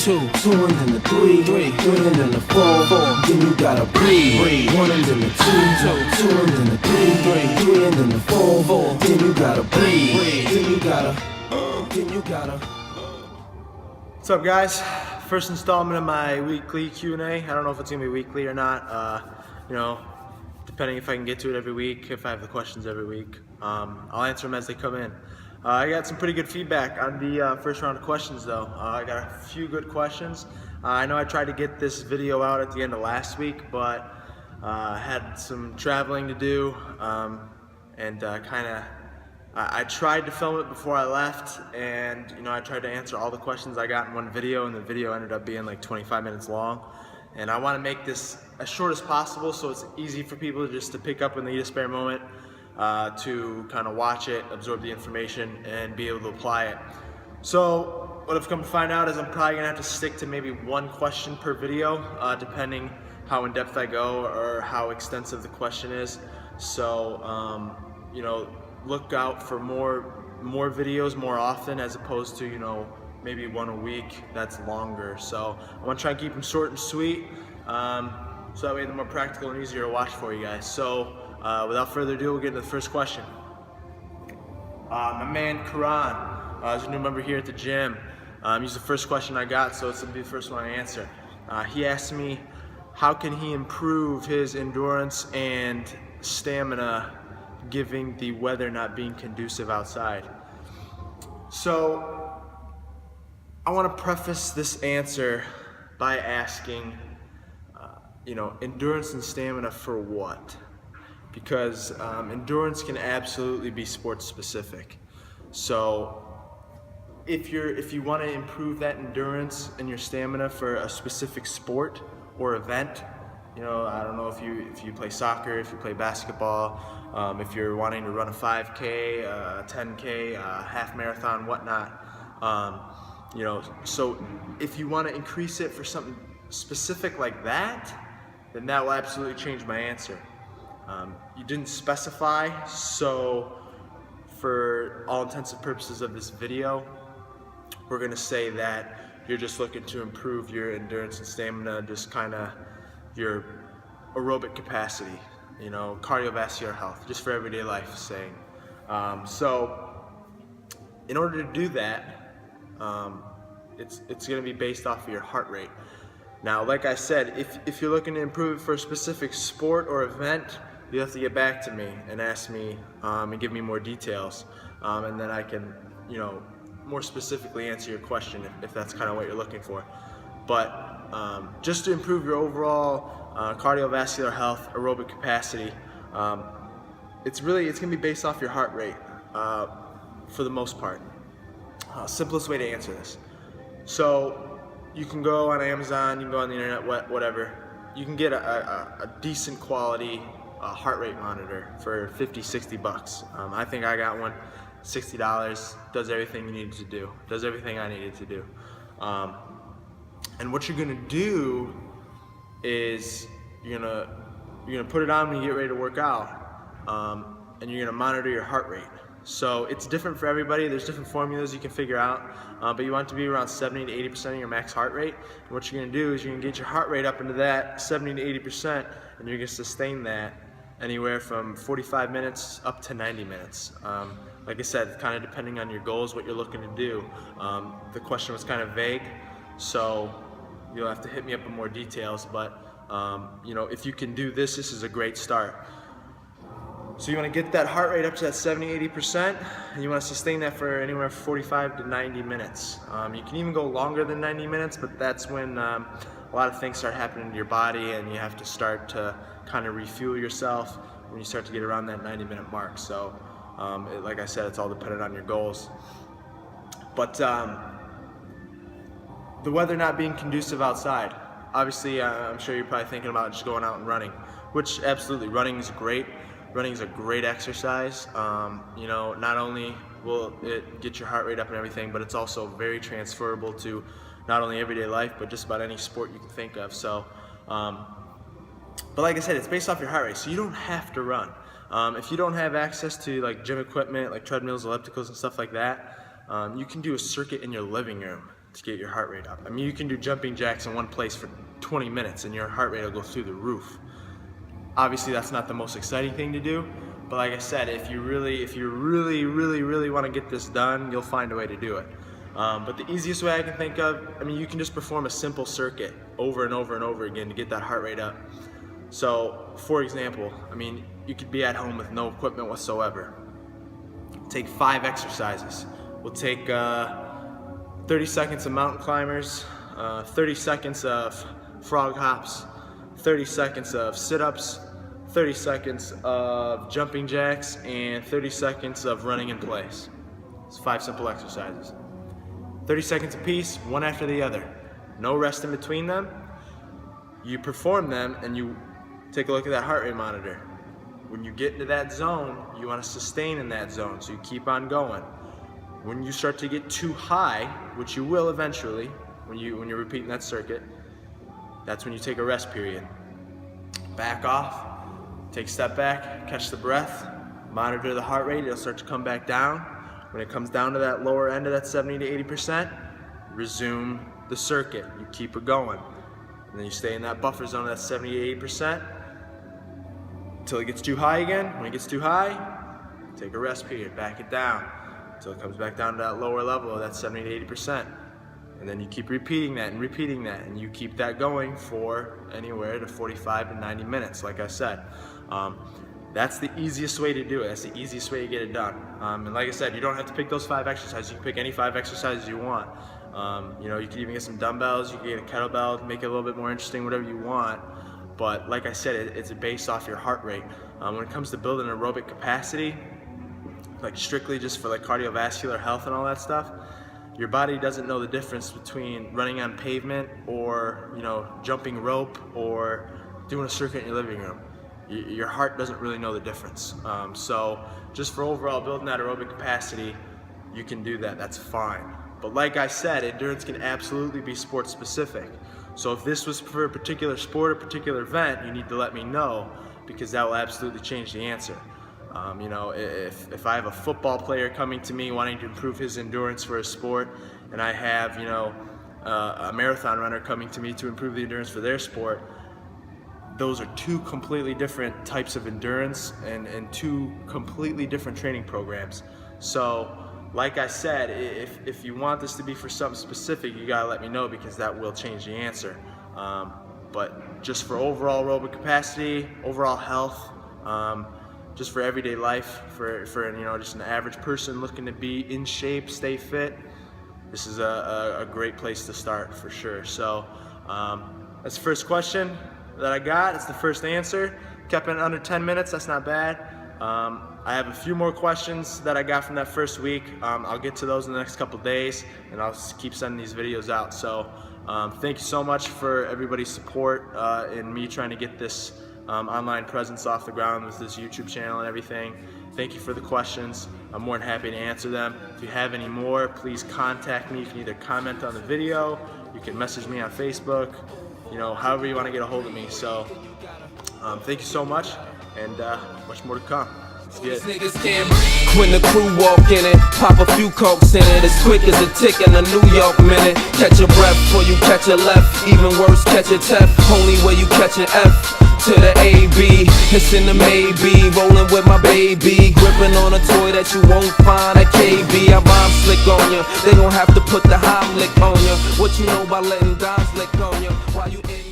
two and then the three, three and then the four, then you gotta breathe. One and then the two and then the three and then the four, then you gotta breathe. Then you gotta. What's up, guys? First installment of my weekly Q&A. I don't know if it's gonna be weekly or not. Depending if I can get to it every week, if I have the questions every week. I'll answer them as they come in. I got some pretty good feedback on the first round of questions, though. I got a few good questions. I know I tried to get this video out at the end of last week, but had some traveling to do, I tried to film it before I left, and I tried to answer all the questions I got in one video, and the video ended up being like 25 minutes long. And I want to make this as short as possible so it's easy for people just to pick up when they need a spare moment, to kind of watch it, absorb the information, and be able to apply it. So what I've come to find out is I'm probably going to have to stick to maybe one question per video, depending how in depth I go or how extensive the question is. So, look out for more videos more often, as opposed to, maybe one a week that's longer. So I want to try and keep them short and sweet, so that way they're more practical and easier to watch for you guys. So without further ado, we'll get into the first question. My man Karan is a new member here at the gym. He's the first question I got, so it's gonna be the first one I answer. He asked me, how can he improve his endurance and stamina given the weather not being conducive outside? So I want to preface this answer by asking, endurance and stamina for what? Because endurance can absolutely be sports specific. So if you want to improve that endurance and your stamina for a specific sport or event, I don't know if you play soccer, if you play basketball, if you're wanting to run a 5K, a 10K, a half marathon, whatnot. So if you want to increase it for something specific like that, then that will absolutely change my answer. You didn't specify, so for all intents and purposes of this video, we're going to say that you're just looking to improve your endurance and stamina, just kind of your aerobic capacity, cardiovascular health, just for everyday life saying. So in order to do that, it's going to be based off of your heart rate. Now, like I said, if you're looking to improve it for a specific sport or event, you have to get back to me and ask me and give me more details, and then I can, more specifically answer your question if that's kind of what you're looking for. But just to improve your overall cardiovascular health, aerobic capacity, it's going to be based off your heart rate for the most part. Simplest way to answer this. So you can go on Amazon, you can go on the internet, whatever. You can get a decent quality heart rate monitor for $50-$60. I think I got one, $60. Does everything you needed to do. Does everything I needed to do. And what you're gonna do is you're gonna put it on when you get ready to work out, and you're gonna monitor your heart rate. So it's different for everybody. There's different formulas you can figure out, but you want it to be around 70 to 80% of your max heart rate. And what you're gonna do is you're gonna get your heart rate up into that 70 to 80%, and you're gonna sustain that anywhere from 45 minutes up to 90 minutes. Like I said, kind of depending on your goals, what you're looking to do. The question was kind of vague, so you'll have to hit me up with more details, but if you can do this is a great start. So you want to get that heart rate up to that 70-80%, and you want to sustain that for anywhere from 45 to 90 minutes. You can even go longer than 90 minutes, but that's when a lot of things start happening to your body, and you have to start to kind of refuel yourself when you start to get around that 90-minute mark. So like I said, it's all dependent on your goals. But the weather not being conducive outside, obviously I'm sure you're probably thinking about just going out and running, which absolutely, running is great. Running is a great exercise. Not only will it get your heart rate up and everything, but it's also very transferable to not only everyday life, but just about any sport you can think of. So, but like I said, it's based off your heart rate, so you don't have to run. If you don't have access to like gym equipment, like treadmills, ellipticals, and stuff like that, you can do a circuit in your living room. to get your heart rate up. I mean, you can do jumping jacks in one place for 20 minutes and your heart rate will go through the roof. Obviously, that's not the most exciting thing to do, but like I said, if you really want to get this done, you'll find a way to do it. But the easiest way I can think of, I mean, you can just perform a simple circuit over and over and over again to get that heart rate up. So, for example, I mean, you could be at home with no equipment whatsoever. Take 5 exercises. We'll take 30 seconds of mountain climbers, 30 seconds of frog hops, 30 seconds of sit-ups, 30 seconds of jumping jacks, and 30 seconds of running in place. It's 5 simple exercises. 30 seconds apiece, one after the other. No rest in between them. You perform them and you take a look at that heart rate monitor. When you get into that zone, you want to sustain in that zone, so you keep on going. When you start to get too high, which you will eventually, when you're repeating that circuit, that's when you take a rest period. Back off, take a step back, catch the breath, monitor the heart rate, it'll start to come back down. When it comes down to that lower end of that 70 to 80%, resume the circuit. You keep it going. And then you stay in that buffer zone of that 70 to 80% until it gets too high again. When it gets too high, take a rest period, back it down until it comes back down to that lower level of that 70 to 80%. And then you keep repeating that, and you keep that going for anywhere to 45 to 90 minutes, like I said. That's the easiest way to do it. That's the easiest way to get it done. And like I said, you don't have to pick those 5 exercises. You can pick any 5 exercises you want. You know, you can even get some dumbbells, you can get a kettlebell, make it a little bit more interesting, whatever you want. But like I said, it's based off your heart rate. When it comes to building aerobic capacity, like strictly just for like cardiovascular health and all that stuff, your body doesn't know the difference between running on pavement or, you know, jumping rope or doing a circuit in your living room. Your heart doesn't really know the difference. So just for overall building that aerobic capacity, you can do that, that's fine. But like I said, endurance can absolutely be sport specific. So if this was for a particular sport or particular event, you need to let me know, because that will absolutely change the answer. You know, if I have a football player coming to me wanting to improve his endurance for a sport, and I have, you know, a marathon runner coming to me to improve the endurance for their sport, those are 2 completely different types of endurance and 2 completely different training programs. So, like I said, if you want this to be for something specific, you gotta let me know, because that will change the answer. But just for overall aerobic capacity, overall health, just for everyday life, for you know, just an average person looking to be in shape, stay fit, this is a great place to start for sure. So that's the first question that I got. It's the first answer. Kept it under 10 minutes, that's not bad. I have a few more questions that I got from that first week. I'll get to those in the next couple days, and I'll keep sending these videos out. So thank you so much for everybody's support in me trying to get this online presence off the ground with this YouTube channel and everything. Thank you for the questions. I'm more than happy to answer them. If you have any more, please contact me. You can either comment on the video, you can message me on Facebook, you know, however you want to get a hold of me. So thank you so much, and much more to come. Let's get it. When the crew walk in it, pop a few cokes in it, as quick as a tick in a New York minute. Catch your breath before you catch a left, even worse, catch a tef. Only way you catch an F to the AB, it's in the maybe. Rolling with my baby, gripping on a toy that you won't find at KB. I bomb slick on you, they gon' have to put the Heimlich on you. What you know about letting dimes lick on you while you in